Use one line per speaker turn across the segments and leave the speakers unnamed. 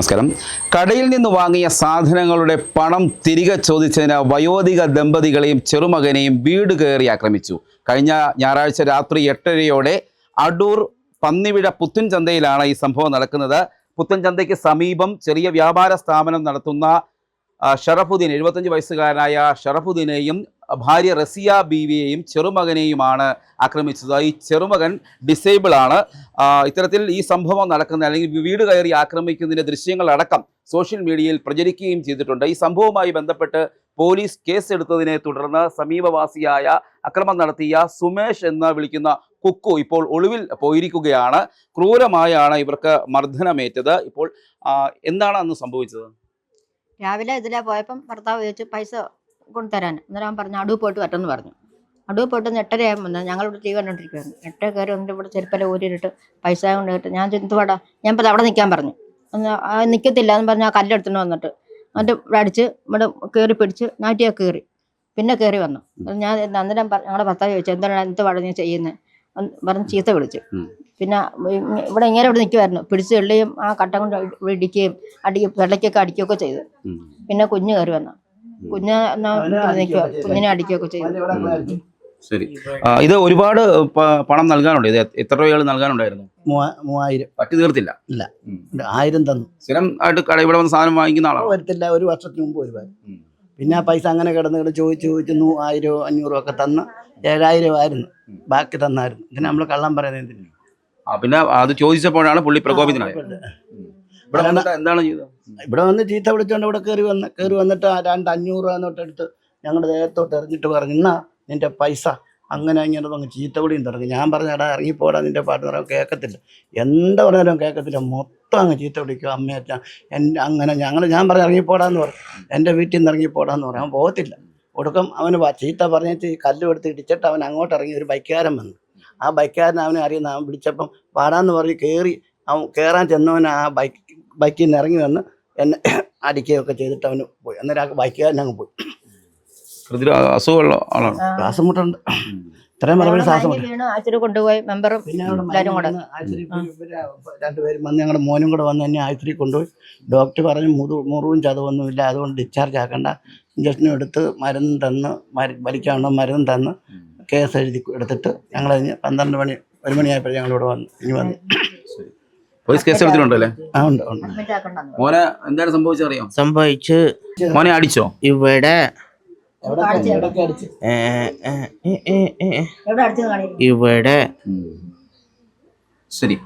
നമസ്കാരം. കടയിൽ നിന്ന് വാങ്ങിയ സാധനങ്ങളുടെ പണം തിരികെ ചോദിച്ചതിന് വയോധിക ദമ്പതികളെയും ചെറുമകനെയും വീട് കയറി ആക്രമിച്ചു. കഴിഞ്ഞ ഞായറാഴ്ച രാത്രി 8:30 അടൂർ പന്നിവിഴ പുത്തൻചന്തയിലാണ് ഈ സംഭവം നടക്കുന്നത്. പുത്തൻചന്തയ്ക്ക് സമീപം ചെറിയ വ്യാപാര സ്ഥാപനം നടത്തുന്ന ഷറഫുദ്ദീൻ 75 വയസ്സുകാരനായ ഷറഫുദ്ദീനെയും ഭാര്യ റസിയ ബീവിയെയും ചെറുമകനെയുമാണ് ആക്രമിച്ചത്. ഈ ചെറുമകൻ ഡിസേബിൾ ആണ്. ഇത്തരത്തിൽ ഈ സംഭവം നടക്കുന്ന അല്ലെങ്കിൽ വീട് കയറി ആക്രമിക്കുന്നതിൻ്റെ ദൃശ്യങ്ങളടക്കം സോഷ്യൽ മീഡിയയിൽ പ്രചരിക്കുകയും ചെയ്തിട്ടുണ്ട്. ഈ സംഭവവുമായി ബന്ധപ്പെട്ട് പോലീസ് കേസെടുത്തതിനെ തുടർന്ന് സമീപവാസിയായ അക്രമം നടത്തിയ സുമേഷ് എന്ന് വിളിക്കുന്ന കുക്കു ഇപ്പോൾ ഒളിവിൽ പോയിരിക്കുകയാണ്. ക്രൂരമായാണ് ഇവർക്ക് മർദ്ദനമേറ്റത്. ഇപ്പോൾ എന്താണ് അന്ന് സംഭവിച്ചത്?
രാവിലെ ഇതിലെ പോയപ്പം ഭർത്താവ് ചോദിച്ചു പൈസ കൊണ്ടുതരാൻ. അന്നേരം പറഞ്ഞു അടൂർ പോയിട്ട് വരട്ടെന്ന് പറഞ്ഞു. അടൂർ പോയിട്ട് 8:30 ആകുമ്പോൾ വന്നത്. ഞങ്ങളിവിടെ ടി വി കണ്ടുകൊണ്ടിരിക്കുകയായിരുന്നു. 8 കയറി വന്നിട്ട് ഇവിടെ ചെരുപ്പല ഊരിയിട്ട് പൈസ കൊണ്ടിട്ട് ഞാൻ എന്തുവാടാ, ഞാൻ ഇപ്പോൾ അവിടെ നിൽക്കാൻ പറഞ്ഞു. നിൽക്കത്തില്ല എന്ന് പറഞ്ഞാൽ ആ കല്ലെടുത്തുകൊണ്ട് വന്നിട്ട് ഇവിടെ അടിച്ച് ഇവിടെ കയറി പിടിച്ച് നാട്ടിയൊക്കെ കയറി പിന്നെ കയറി വന്നു. ഞാൻ അന്നേരം ഞങ്ങളുടെ ഭർത്താവ് ചോദിച്ചു എന്തുവാടാ നീ ചെയ്യുന്നത് പറഞ്ഞ് ചീത്ത വിളിച്ചു. പിന്നെ ഇവിടെ ഇങ്ങനെ ഇവിടെ നിൽക്കുമായിരുന്നു. പിടിച്ച് എള്ളിയും ആ കട്ട കൊണ്ട് ഇടിക്കുകയും വെള്ളയ്ക്കൊക്കെ അടിക്കുകയൊക്കെ ചെയ്തു. പിന്നെ കുഞ്ഞ് കയറി വന്നു. കുഞ്ഞിനെ അടിക്കുകയൊക്കെ ചെയ്തു.
ശരി, ഇത് ഒരുപാട് പണം നൽകാനുണ്ട്. ഇത് എത്ര രൂപ നൽകാനുണ്ടായിരുന്നു?
3000.
പറ്റി തീർത്തില്ല.
ഇല്ല, 1000 തന്നു.
സ്ഥിരം ആയിട്ട് കട ഇവിടെ വന്ന് സാധനം വാങ്ങിക്കുന്ന ആളാണ്?
വരത്തില്ല, ഒരു വർഷത്തിന് മുമ്പ് ഒരുപാട്. പിന്നെ ആ പൈസ അങ്ങനെ കിടന്ന് ചോദിച്ചു 1000 500 ഒക്കെ തന്ന് 7000 ആയിരുന്നു, ബാക്കി തന്നായിരുന്നു. ഇതിന് നമ്മൾ കള്ളം പറയുന്നത്.
പിന്നെ അത് ചോദിച്ചപ്പോഴാണ് പുള്ളി പ്രകോപിതനായത്. എന്താണ് ചെയ്തത്?
ഇവിടെ വന്ന് ചീത്ത വിളിച്ചോണ്ട് ഇവിടെ കയറി വന്നിട്ട് 500 രൂപ എന്നോട്ട് എടുത്ത് ഞങ്ങളുടെ ദേഹത്തോട്ട് എറിഞ്ഞിട്ട് പറഞ്ഞു എന്നാ നിന്റെ പൈസ. അങ്ങനെ ഇങ്ങനെ അങ്ങ് ചീത്ത വിളിയും തുടങ്ങി. ഞാൻ പറഞ്ഞടാ ഇറങ്ങിപ്പോടാ, നിന്റെ പാട്ട് പറയാൻ കേൾക്കത്തില്ല, എന്താ പറഞ്ഞാലും കേൾക്കത്തില്ല. മൊത്തം അങ്ങ് ചീത്ത വിളിക്കുക അമ്മയച്ച അങ്ങനെ ഞാൻ പറഞ്ഞ ഇറങ്ങിപ്പോടാന്ന് പറഞ്ഞു. എൻ്റെ വീട്ടിൽ നിന്ന് ഇറങ്ങിപ്പോടാന്ന് പറഞ്ഞു. അവൻ പോകത്തില്ല. ഒടുക്കം അവന് ചീത്ത പറഞ്ഞിട്ട് ഈ കല്ലും എടുത്ത് ഇടിച്ചിട്ട് അവൻ അങ്ങോട്ട് ഇറങ്ങി. ഒരു ബൈക്കുകാരൻ വന്നു. ആ ബൈക്കുകാരൻ അവനെ അറിയുന്ന. അവൻ വിളിച്ചപ്പം പാടാന്ന് പറഞ്ഞ് അവൻ കയറാൻ ചെന്നവൻ ആ ബൈക്കിൽ നിന്ന് ഇറങ്ങി വന്ന് എന്നെ അടിക്കുകയൊക്കെ ചെയ്തിട്ട് അവന് പോയി. അന്നേരം ആ ബൈക്കുകാരൻ അങ്ങ് പോയി.
അസുഖമുള്ള ആളാണ്,
ശ്വാസം മുട്ടുണ്ട്. ഇത്രയും മറുപടി ശ്വാസം
ആശുപത്രി കൊണ്ടുപോയി മെമ്പറും
രണ്ടുപേരും വന്ന് ഞങ്ങളുടെ മോനും കൂടെ വന്ന് എന്നെ ആശുപത്രി കൊണ്ടുപോയി. ഡോക്ടർ പറഞ്ഞു മുറിവും ചതവൊന്നുമില്ല, അതുകൊണ്ട് ഡിസ്ചാർജ് ആക്കണ്ട. ഇഞ്ചക്ഷനും എടുത്ത് മരുന്ന് തന്ന് വലിക്കാനുള്ള മരുന്ന് തന്ന് കേസ് എഴുതി എടുത്തിട്ട് ഞങ്ങൾ 12 മണി 1 മണിയായപ്പോഴും ഞങ്ങളിവിടെ വന്നു. ഇനി വന്നു
പോലീസ് കേസ് എടുത്തിട്ടുണ്ടല്ലേ?
ആ ഉണ്ട്.
മോനെ എന്താണ് സംഭവിച്ചറിയാം?
സംഭവിച്ച്
മോനെ അടിച്ചോ?
ഇവിടെ ഇവിടെ.
ശരി,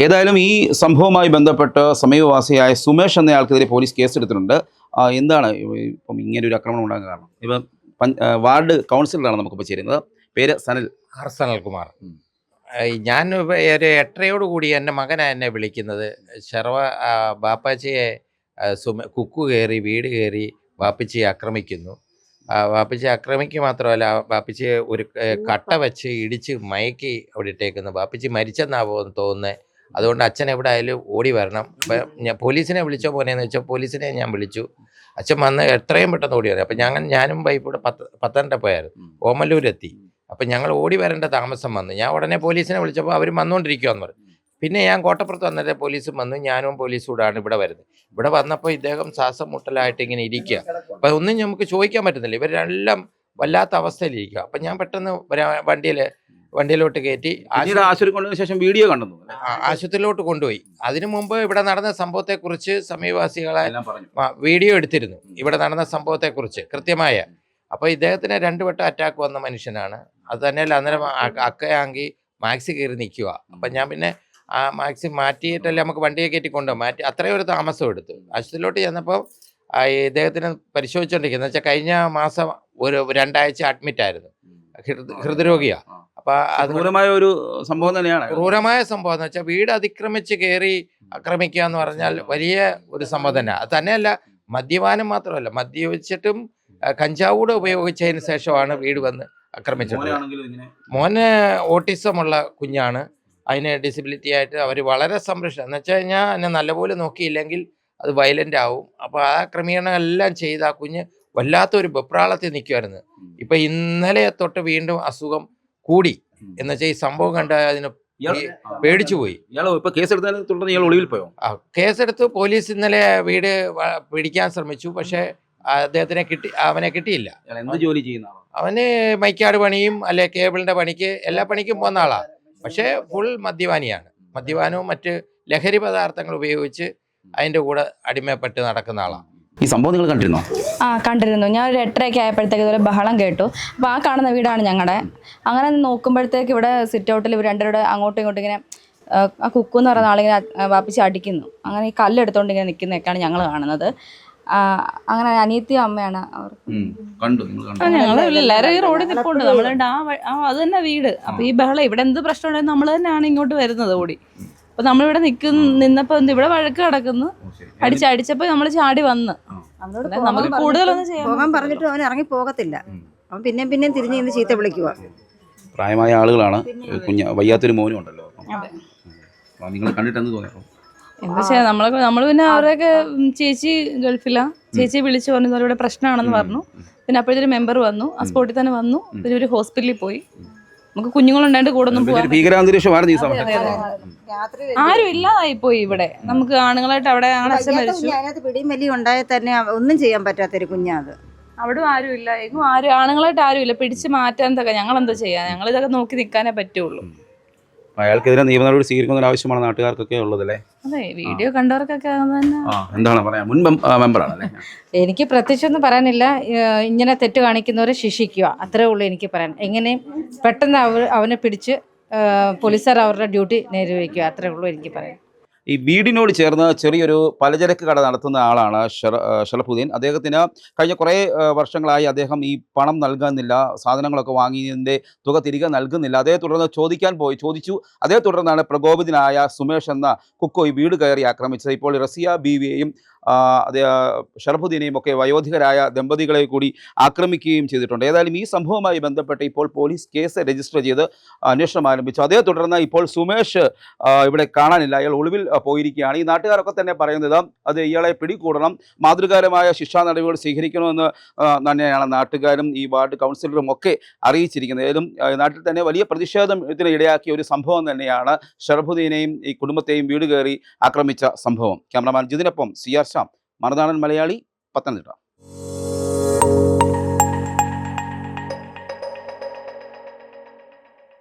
ഏതായാലും ഈ സംഭവവുമായി ബന്ധപ്പെട്ട് സമീപവാസിയായ സുമേഷ് എന്നയാൾക്കെതിരെ പോലീസ് കേസെടുത്തിട്ടുണ്ട്. എന്താണ് ഇപ്പം ഇങ്ങനെ ഒരു ആക്രമണം ഉണ്ടാകാൻ കാരണം? ഇപ്പം വാർഡ് കൗൺസിലറാണ് നമുക്കിപ്പോൾ ചേരുന്നത്. പേര്
സനൽകുമാർ. ഞാൻ ഒരു 8:30 എൻ്റെ മകനാണ് എന്നെ വിളിക്കുന്നത്. ബാപ്പാച്ചിയെ കുക്കു കയറി വീട് കയറി ബാപ്പച്ചിയെ ആക്രമിക്കുന്നു. ബാപ്പച്ചി ആക്രമിക്കുക മാത്രമല്ല, ബാപ്പച്ചിയെ ഒരു കട്ട വെച്ച് ഇടിച്ച് മയക്കി അവിടെ ഇട്ടേക്കുന്നു. ബാപ്പച്ചി മരിച്ചെന്നാവും തോന്നുന്നത്. അതുകൊണ്ട് അച്ഛൻ എവിടെ ആയാലും ഓടി വരണം. ഞാൻ പോലീസിനെ വിളിച്ചോ പോനെയെന്ന് വെച്ചാൽ പോലീസിനെ ഞാൻ വിളിച്ചു. അച്ഛൻ വന്ന് എത്രയും പെട്ടെന്ന് ഓടി വരും. അപ്പം ഞാനും വൈഫൂടെ പത്തനംതിട്ട പോയായിരുന്നു, ഓമല്ലൂരെത്തി. അപ്പം ഞങ്ങൾ ഓടി വരേണ്ട താമസം വന്നു. ഞാൻ ഉടനെ പോലീസിനെ വിളിച്ചപ്പോൾ അവർ വന്നുകൊണ്ടിരിക്കുകയെന്ന് പറഞ്ഞു. പിന്നെ ഞാൻ കോട്ടപ്പുറത്ത് വന്നിട്ട് പോലീസും വന്നു. ഞാനും പോലീസും കൂടാണ് ഇവിടെ വരുന്നത്. ഇവിടെ വന്നപ്പോൾ ഇദ്ദേഹം ശ്വാസം മുട്ടലായിട്ട് ഇങ്ങനെ ഇരിക്കുക. അപ്പം ഒന്നും നമുക്ക് ചോദിക്കാൻ പറ്റുന്നില്ല. ഇവരെല്ലാം വല്ലാത്ത അവസ്ഥയിലിരിക്കുക. അപ്പം ഞാൻ പെട്ടെന്ന് വണ്ടിയിലോട്ട് കയറ്റി
ശേഷം വീഡിയോ കണ്ടു
ആശുപത്രിയിലോട്ട് കൊണ്ടുപോയി. അതിനു മുമ്പ് ഇവിടെ നടന്ന സംഭവത്തെക്കുറിച്ച് സമീപവാസികളെ വീഡിയോ എടുത്തിരുന്നു. ഇവിടെ നടന്ന സംഭവത്തെക്കുറിച്ച് കൃത്യമായ. അപ്പോൾ ഇദ്ദേഹത്തിന് 2 വട്ടം അറ്റാക്ക് വന്ന മനുഷ്യനാണ്. അത് തന്നെയല്ല, അന്നേരം അക്കയാങ്കി മാക്സി കയറി നിൽക്കുക. അപ്പം ഞാൻ പിന്നെ ആ മാക്സി മാറ്റിയിട്ടല്ലേ നമുക്ക് വണ്ടിയെ കയറ്റി കൊണ്ടുപോകാം. മാറ്റി അത്രയും ഒരു താമസം എടുത്തു. ആശുപത്രിയിലോട്ട് ചെന്നപ്പോൾ ഇദ്ദേഹത്തിന് പരിശോധിച്ചുകൊണ്ടിരിക്കുന്നത് വെച്ചാൽ കഴിഞ്ഞ മാസം ഒരു 2 ആഴ്ച അഡ്മിറ്റായിരുന്നു. ഹൃദ്രോഗിയാണ്. അപ്പോൾ അത്
ക്രൂരമായ ഒരു സംഭവം തന്നെയാണ്.
ക്രൂരമായ സംഭവം എന്ന് വെച്ചാൽ വീട് അതിക്രമിച്ച് കയറി ആക്രമിക്കുക എന്ന് പറഞ്ഞാൽ വലിയ ഒരു സംഭവം തന്നെ. അത് തന്നെയല്ല, മദ്യപാനം മാത്രമല്ല, മദ്യപിച്ചിട്ടും കഞ്ചാവൂടെ ഉപയോഗിച്ചതിന് ശേഷമാണ് വീട് വന്ന് ആക്രമിച്ചത്. മോന് ഓട്ടിസമുള്ള കുഞ്ഞാണ്. അതിന് ഡിസബിലിറ്റി ആയിട്ട് അവർ വളരെ സംരക്ഷണം എന്ന് വെച്ച് കഴിഞ്ഞാൽ എന്നെ നല്ലപോലെ നോക്കിയില്ലെങ്കിൽ അത് വയലൻ്റ് ആവും. അപ്പോൾ ആ ക്രമീകരണം എല്ലാം ചെയ്ത് ആ കുഞ്ഞ് വല്ലാത്തൊരു വെപ്രാളത്തിൽ നിൽക്കുമായിരുന്നു. ഇപ്പം ഇന്നലെ തൊട്ട് വീണ്ടും അസുഖം കൂടി എന്ന് വെച്ചാൽ ഈ സംഭവം കണ്ട് അതിന് പേടിച്ചു പോയി.
ഇയാൾ ഇപ്പൊ കേസെടുത്തതിനെ തുടർന്ന് ഇയാൾ ഒളിവിൽ പോയോ?
കേസെടുത്ത് പോലീസ് ഇന്നലെ വീട് പിടിക്കാൻ ശ്രമിച്ചു. പക്ഷെ അദ്ദേഹത്തിനെ അവനെ കിട്ടിയില്ല.
ഇയാൾ എന്ത് ജോലി ചെയ്യുന്ന ആളാണ്?
അവന് മൈക്കാട് പണിയും അല്ലെ കേബിളിന്റെ പണിക്ക് എല്ലാ പണിക്കും പോകുന്ന ആളാണ്. പക്ഷെ ഫുൾ മദ്യപാനിയാണ്. മദ്യപാനവും മറ്റ് ലഹരി പദാർത്ഥങ്ങൾ ഉപയോഗിച്ച് അതിന്റെ കൂടെ അടിമപ്പെട്ട് നടക്കുന്ന ആളാണ്.
ഈ സംഭവം നിങ്ങൾ കണ്ടിരുന്നോ?
കണ്ടിരുന്നു. ഞാൻ ഒരു 8:30 ആയപ്പോഴത്തേക്ക് ഇതുപോലെ ബഹളം കേട്ടു. അപ്പോൾ ആ കാണുന്ന വീടാണ് ഞങ്ങളുടെ. അങ്ങനെ നോക്കുമ്പോഴത്തേക്ക് ഇവിടെ സിറ്റ് ഔട്ടിൽ ഇവർ രണ്ടുപേരുടെ അങ്ങോട്ടും ഇങ്ങോട്ടും ഇങ്ങനെ ആ കുക്കു എന്ന് പറയുന്ന ആളിങ്ങനെ വാപ്പിച്ച് അടിക്കുന്നു. അങ്ങനെ ഈ കല്ലെടുത്തോണ്ട് ഇങ്ങനെ നിൽക്കുന്നതൊക്കെയാണ് ഞങ്ങൾ കാണുന്നത്. അങ്ങനെ അനിയത്തിയും അമ്മയാണ് അവർ.
കണ്ടു?
ഞങ്ങൾ എല്ലാവരും ഈ റോഡിൽ നിൽപ്പുണ്ട്. നമ്മളുണ്ട് അത് തന്നെ വീട്. അപ്പൊ ഈ ബഹളം ഇവിടെ എന്ത് പ്രശ്നം ഉണ്ടെങ്കിൽ നമ്മൾ തന്നെയാണ് ഇങ്ങോട്ട് വരുന്നത് ഓടി. അപ്പൊ നമ്മളിവിടെ നിന്നപ്പോ ഇവിടെ വഴക്ക് കിടക്കുന്നു. അടിച്ചപ്പോ നമ്മൾ ചാടി വന്ന് നമുക്ക് കൂടുതലൊന്നും ചെയ്യാൻ
പോകാൻ പറഞ്ഞിട്ട് അവൻ ഇറങ്ങി പോകത്തില്ല. അവൻ പിന്നെയും തിരിഞ്ഞ് ഇന്ന് ചീത്ത വിളിക്കുക.
പ്രായമായ ആളുകളാണ്. വയ്യാത്തൊരു മോനും ഉണ്ടല്ലോ. നിങ്ങൾ കണ്ടിട്ട് എന്ത് തോന്നിയപ്പോ?
എന്താ ചെയ്യാ, നമ്മള് പിന്നെ അവരെയൊക്കെ ചേച്ചി ഗൾഫിലാ. ചേച്ചി വിളിച്ചു പറഞ്ഞു ഇവിടെ പ്രശ്നമാണെന്ന് പറഞ്ഞു. പിന്നെ അപ്പോഴത്തെ മെമ്പർ വന്നു. ആ സ്പോട്ടിൽ തന്നെ വന്നു. പിന്നെ ഒരു ഹോസ്പിറ്റലിൽ പോയി. നമുക്ക് കുഞ്ഞുങ്ങളുണ്ടായിട്ട് കൂടെ ഒന്നും പോകാൻ
ഭീകരാന്തരീക്ഷമായിരുന്നു ഈ സമയത്ത്.
ആരും ഇല്ലാതായി പോയി ഇവിടെ. നമുക്ക് ആണുങ്ങളായിട്ട് അവിടെ അച്ഛൻ മരിച്ചു.
അതിനകത്ത് പിടിയും വലിയ ഉണ്ടായാൽ തന്നെ ഒന്നും ചെയ്യാൻ പറ്റാത്തൊരു കുഞ്ഞാത്.
അവിടെ ആരും ഇല്ല. എങ്ങും ആണുങ്ങളായിട്ട് ആരും ഇല്ല. പിടിച്ച് മാറ്റാൻ എന്തൊക്കെ ഞങ്ങൾ എന്താ ചെയ്യാ? ഞങ്ങൾ ഇതൊക്കെ നോക്കി നിൽക്കാനേ പറ്റുള്ളൂ.
അയാൾക്കെതിരെ നിയമ നടപടി സ്വീകരിക്കുന്ന ആവശ്യമാണ് നാട്ടുകാർക്കൊക്കെ ഉള്ളതല്ലേ?
അതെ, വീഡിയോ കണ്ടവർക്കൊക്കെ തന്നെ.
എന്താണ് പറയാ? മുൻ മെമ്പറാണല്ലേ?
എനിക്ക് പ്രത്യേകിച്ചൊന്നും പറയാനില്ല. ഇങ്ങനെ തെറ്റ് കാണിക്കുന്നവരെ ശിക്ഷിക്കുക, അത്രേ ഉള്ളൂ എനിക്ക് പറയാൻ. എങ്ങനെയും പെട്ടെന്ന് അവനെ പിടിച്ച് പോലീസുകാർ അവരുടെ ഡ്യൂട്ടി നിർവഹിക്കുക, അത്രേ ഉള്ളൂ എനിക്ക് പറയാൻ.
ഈ വീടിനോട് ചേർന്ന് ചെറിയൊരു പലചരക്ക് കട നടത്തുന്ന ആളാണ് ഷറഫുദ്ദീൻ. അദ്ദേഹത്തിന് കഴിഞ്ഞ കുറേ വർഷങ്ങളായി അദ്ദേഹം ഈ പണം നൽകുന്നില്ല, സാധനങ്ങളൊക്കെ വാങ്ങിയതിൻ്റെ തുക തിരികെ നൽകുന്നില്ല. അതേ തുടർന്ന് ചോദിച്ചു. അതേ തുടർന്നാണ് പ്രകോപിതനായ സുമേഷ് എന്ന കുക്കോ ഈ വീട് കയറി ആക്രമിച്ചത്. ഇപ്പോൾ റസിയ ബീവിയെയും ഷറഫുദ്ദീനെയും ഒക്കെ വയോധികരായ ദമ്പതികളെ കൂടി ആക്രമിക്കുകയും ചെയ്തിട്ടുണ്ട്. ഏതായാലും ഈ സംഭവവുമായി ബന്ധപ്പെട്ട് ഇപ്പോൾ പോലീസ് കേസ് രജിസ്റ്റർ ചെയ്ത് അന്വേഷണം ആരംഭിച്ചു. അതേ തുടർന്ന് ഇപ്പോൾ സുമേഷ് ഇവിടെ കാണാനില്ല, അയാൾ ഒളിവിൽ പോയിരിക്കുകയാണ്. ഈ നാട്ടുകാരൊക്കെ തന്നെ പറയുന്നത് അത് ഇയാളെ പിടികൂടണം, മാതൃകാപരമായ ശിക്ഷാ നടപടികൾ സ്വീകരിക്കണമെന്ന് തന്നെയാണ് നാട്ടുകാരും ഈ വാർഡ് കൗൺസിലറും ഒക്കെ അറിയിച്ചിരിക്കുന്നത്. ഏതായാലും നാട്ടിൽ തന്നെ വലിയ പ്രതിഷേധം ഇതിന് ഇടയാക്കിയ ഒരു സംഭവം തന്നെയാണ് ഷറഫുദ്ദീനെയും ഈ കുടുംബത്തെയും വീട് കയറി ആക്രമിച്ച സംഭവം. Cameraman ജിതിനൊപ്പം CR Shyam, Marunadan Malayali, Pathanamthitta.